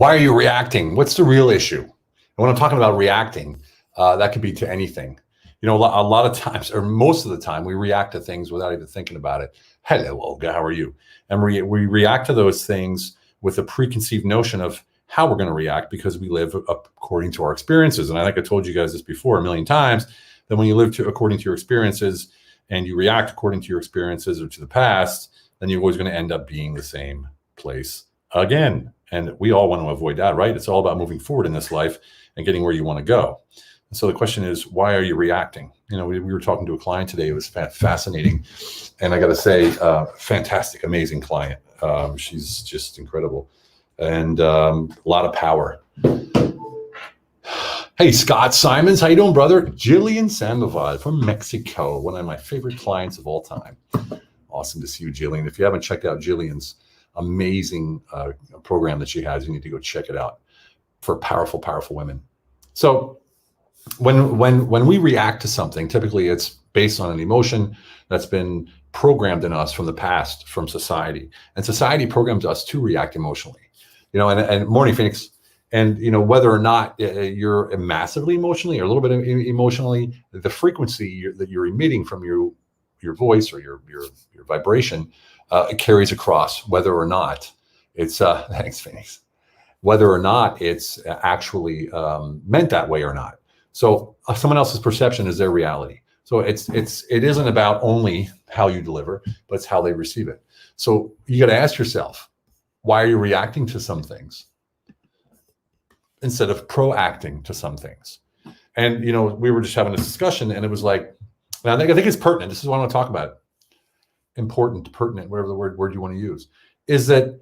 Why are you reacting? What's the real issue? And when I'm talking about reacting, that could be to anything. You know, a lot of times, or most of the time, we react to things without even thinking about it. Hello, Olga, how are you? And we react to those things with a preconceived notion of how we're going to react because we live according to our experiences. And I think I told you guys this before a million times, that when you live according to your experiences and you react according to your experiences or to the past, then you're always going to end up being the same place again. And we all want to avoid that, right? It's all about moving forward in this life and getting where you want to go. And so the question is, why are you reacting? You know, we were talking to a client today. It was fascinating. And I got to say, fantastic, amazing client. She's just incredible. And a lot of power. Hey, Scott Simons, how you doing, brother? Jillian Sandoval from Mexico, one of my favorite clients of all time. Awesome to see you, Jillian. If you haven't checked out Jillian's amazing program that she has, you need to go check it out for powerful, powerful women. So when we react to something, typically it's based on an emotion that's been programmed in us from the past, from society. And society programs us to react emotionally. You know, and morning, Phoenix. And, you know, whether or not you're massively emotionally or a little bit emotionally, the frequency that you're emitting from your voice or your vibration it carries across, whether or not it's, thanks, Phoenix, whether or not it's actually meant that way or not. So someone else's perception is their reality. So it isn't about only how you deliver, but it's how they receive it. So you got to ask yourself, why are you reacting to some things instead of proacting to some things? And, you know, we were just having a discussion and it was like, and I think it's pertinent. This is what I want to talk about. Important, pertinent, whatever the word you want to use, is that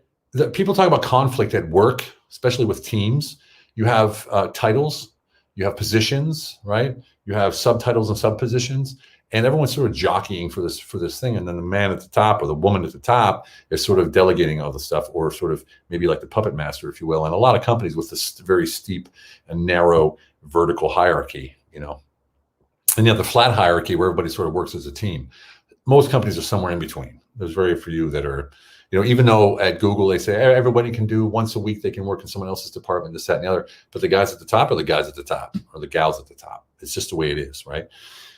people talk about conflict at work, especially with teams. You have titles, you have positions, right? You have subtitles and subpositions, and everyone's sort of jockeying for this thing. And then the man at the top or the woman at the top is sort of delegating all the stuff, or sort of maybe like the puppet master, if you will. And a lot of companies with this very steep and narrow vertical hierarchy, you know, and you have the flat hierarchy where everybody sort of works as a team. Most companies are somewhere in between. There's very few that are, you know, even though at Google they say everybody can do once a week, they can work in someone else's department, this, that, and the other. But the guys at the top are the guys at the top, or the gals at the top. It's just the way it is, right?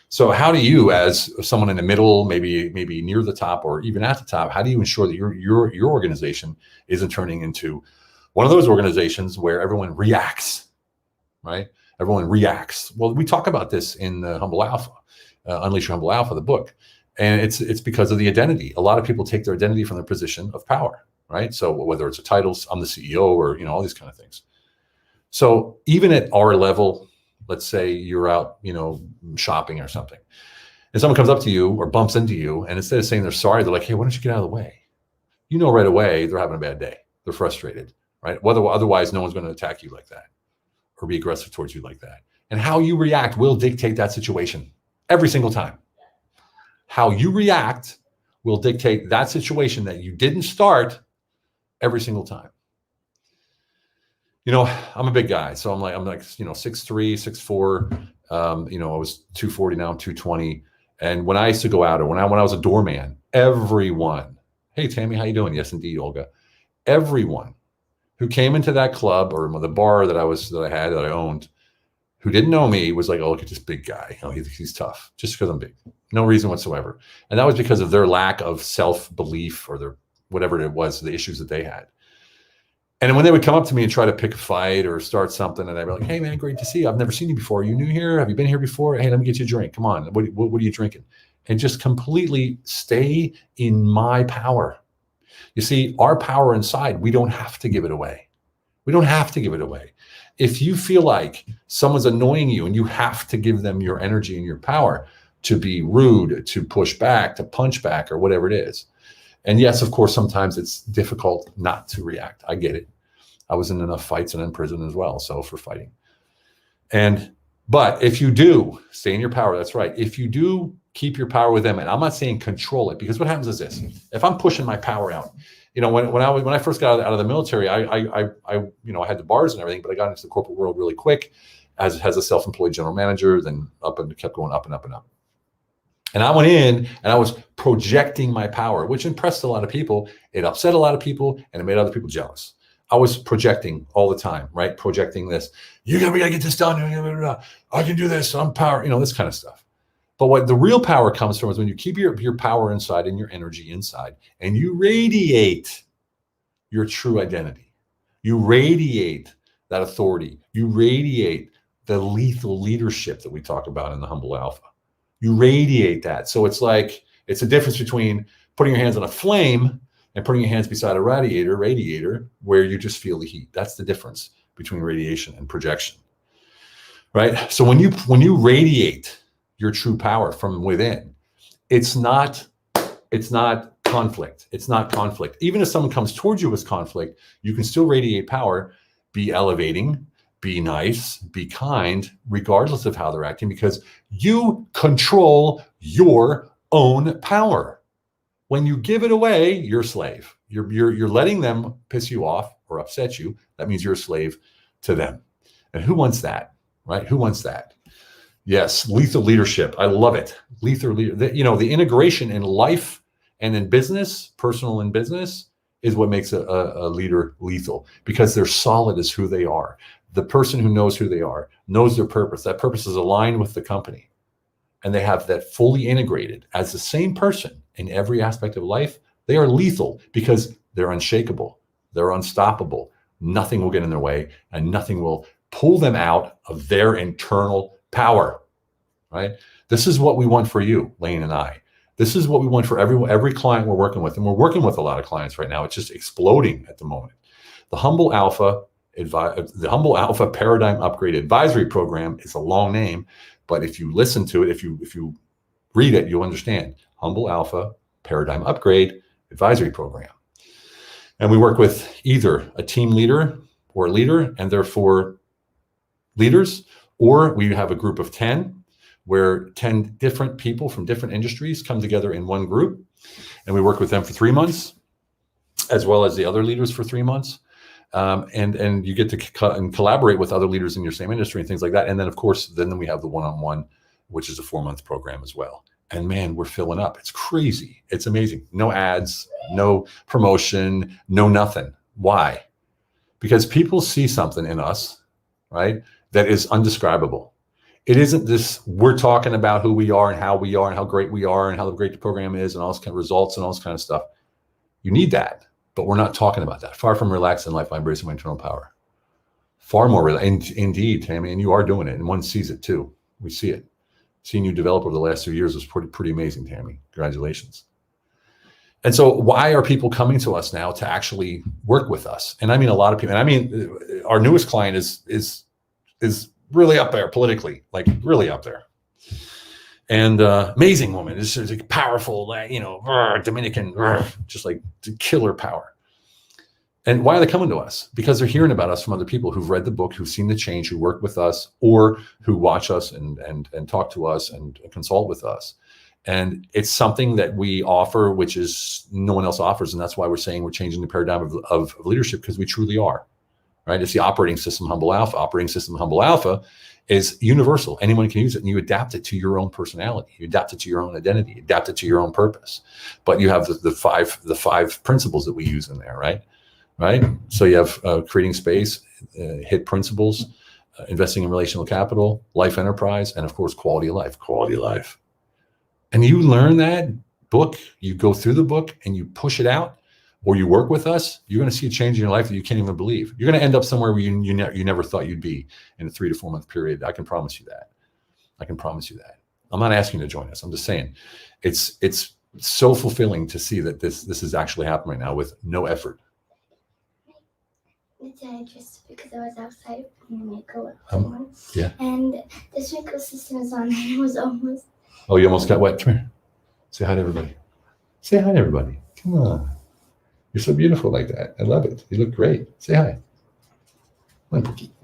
So how do you, as someone in the middle, maybe near the top, or even at the top, how do you ensure that your organization isn't turning into one of those organizations where everyone reacts, right? Everyone reacts. Well, we talk about this in the Humble Alpha, Unleash Your Humble Alpha, the book. And it's because of the identity. A lot of people take their identity from their position of power, right? So whether it's a title, I'm the CEO, or, you know, all these kind of things. So even at our level, let's say you're out, you know, shopping or something, and someone comes up to you or bumps into you, and instead of saying they're sorry, they're like, hey, why don't you get out of the way? You know right away they're having a bad day. They're frustrated, right? Otherwise, no one's going to attack you like that or be aggressive towards you like that. And how you react will dictate that situation every single time. How you react will dictate that situation that you didn't start every single time. You know, I'm a big guy, so I'm like, you know, 6'3", 6'4". You know, I was 240, now I'm 220. And when I used to go out, or when I was a doorman, everyone, hey Tammy, how you doing? Yes, indeed, Olga. Everyone who came into that club or the bar that I owned, who didn't know me, was like, oh, look at this big guy. Oh, he's tough, just because I'm big. No reason whatsoever. And that was because of their lack of self-belief, or their whatever it was, the issues that they had. And when they would come up to me and try to pick a fight or start something, and I'd be like, hey man, great to see you. I've never seen you before. Are you new here? Have you been here before? Hey, let me get you a drink. Come on. What are you drinking? And just completely stay in my power. You see, our power inside, we don't have to give it away. We don't have to give it away. If you feel like someone's annoying you and you have to give them your energy and your power to be rude, to push back, to punch back, or whatever it is. And yes, of course, sometimes it's difficult not to react. I get it. I was in enough fights and in prison as well, so for fighting. But if you do stay in your power, that's right. If you do keep your power with them, and I'm not saying control it, because what happens is this: if I'm pushing my power out, you know, when I first got out of the military, I you know, I had the bars and everything, but I got into the corporate world really quick as a self-employed general manager, then up, and kept going up and up and up. And I went in and I was projecting my power, which impressed a lot of people. It upset a lot of people, and it made other people jealous. I was projecting all the time, right? Projecting this. We got to get this done. I can do this. I'm power, this kind of stuff. But what the real power comes from is when you keep your power inside and your energy inside, and you radiate your true identity. You radiate that authority. You radiate the lethal leadership that we talk about in the Humble Alpha. You radiate that. So it's a difference between putting your hands on a flame and putting your hands beside a radiator, where you just feel the heat. That's the difference between radiation and projection, right? So when you radiate your true power from within, it's not conflict. It's not conflict. Even if someone comes towards you with conflict, you can still radiate power, be elevating, be nice, be kind, regardless of how they're acting, because you control your own power. When you give it away, you're a slave. You're letting them piss you off or upset you. That means you're a slave to them. And who wants that, right? Who wants that? Yes, lethal leadership. I love it. Lethal leader. The integration in life and in business, personal and business, is what makes a leader lethal, because they're solid as who they are. The person who knows who they are, knows their purpose. That purpose is aligned with the company, and they have that fully integrated as the same person in every aspect of life. They are lethal because they're unshakable. They're unstoppable. Nothing will get in their way, and nothing will pull them out of their internal power, right? This is what we want for you, Lane and I. This is what we want for every client we're working with. And we're working with a lot of clients right now. It's just exploding at the moment. The Humble Alpha Paradigm Upgrade Advisory Program is a long name, but if you listen to it, if you read it, you'll understand. Humble Alpha Paradigm Upgrade Advisory Program. And we work with either a team leader or a leader, and therefore leaders, or we have a group of 10, where 10 different people from different industries come together in one group, and we work with them for 3 months, as well as the other leaders for 3 months. And you get to collaborate with other leaders in your same industry and things like that. And then, of course, then we have the one-on-one, which is a 4-month program as well. And man, we're filling up. It's crazy. It's amazing. No ads, no promotion, no nothing. Why? Because people see something in us, right, that is undescribable. It isn't this, we're talking about who we are and how great we are and how great the program is and all this kind of results and all this kind of stuff. You need that, but we're not talking about that. Far from relaxed in life, I embrace my internal power. Far more, indeed, Tammy, and you are doing it, and one sees it too. We see it. Seeing you develop over the last 2 years was pretty amazing, Tammy. Congratulations. And so why are people coming to us now to actually work with us? And I mean, a lot of people, and I mean, our newest client is really up there politically, like really up there. And amazing woman. It's like powerful, Dominican, just like killer power. And why are they coming to us? Because they're hearing about us from other people who've read the book, who've seen the change, who work with us, or who watch us and talk to us and consult with us. And it's something that we offer, which is no one else offers. And that's why we're saying we're changing the paradigm of leadership, because we truly are. Right? It's the operating system Humble Alpha. Operating system Humble Alpha is universal. Anyone can use it, and you adapt it to your own personality. You adapt it to your own identity. You adapt it to your own purpose. But you have the five principles that we use in there, right? Right. So you have creating space, hit principles, investing in relational capital, life enterprise, and of course quality of life. Quality of life. And you learn that book. You go through the book and you push it out. Or you work with us, you're going to see a change in your life that you can't even believe. You're going to end up somewhere where you never thought you'd be in a 3 to 4 month period. I can promise you that. I can promise you that. I'm not asking you to join us. I'm just saying it's so fulfilling to see that this is actually happening now with no effort. Just because I was outside of Mexico, yeah. And the sprinkler system is on, and it was almost. Oh, you almost got wet. Come here. Say hi to everybody. Say hi to everybody. Come on. You're so beautiful like that. I love it. You look great. Say hi.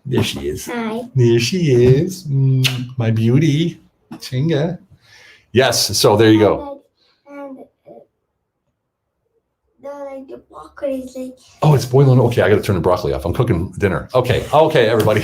There she is. Hi. There she is. My beauty. Chinga. Yes. So there you go. And the broccoli is like. Oh, it's boiling. Okay, I got to turn the broccoli off. I'm cooking dinner. Okay, everybody.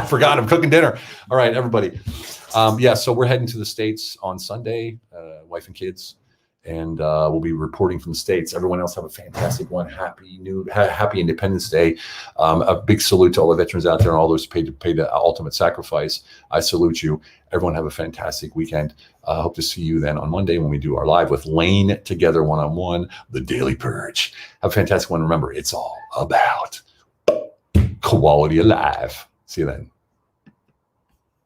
Forgot I'm cooking dinner. All right, everybody. So we're heading to the States on Sunday, wife and kids. And we'll be reporting from the States. Everyone else have a fantastic one. Happy Independence Day. A big salute to all the veterans out there and all those who paid the ultimate sacrifice. I salute you. Everyone have a fantastic weekend. I hope to see you then on Monday when we do our live with Lane together one-on-one, the Daily Purge. Have a fantastic one. Remember, it's all about quality of life. See you then.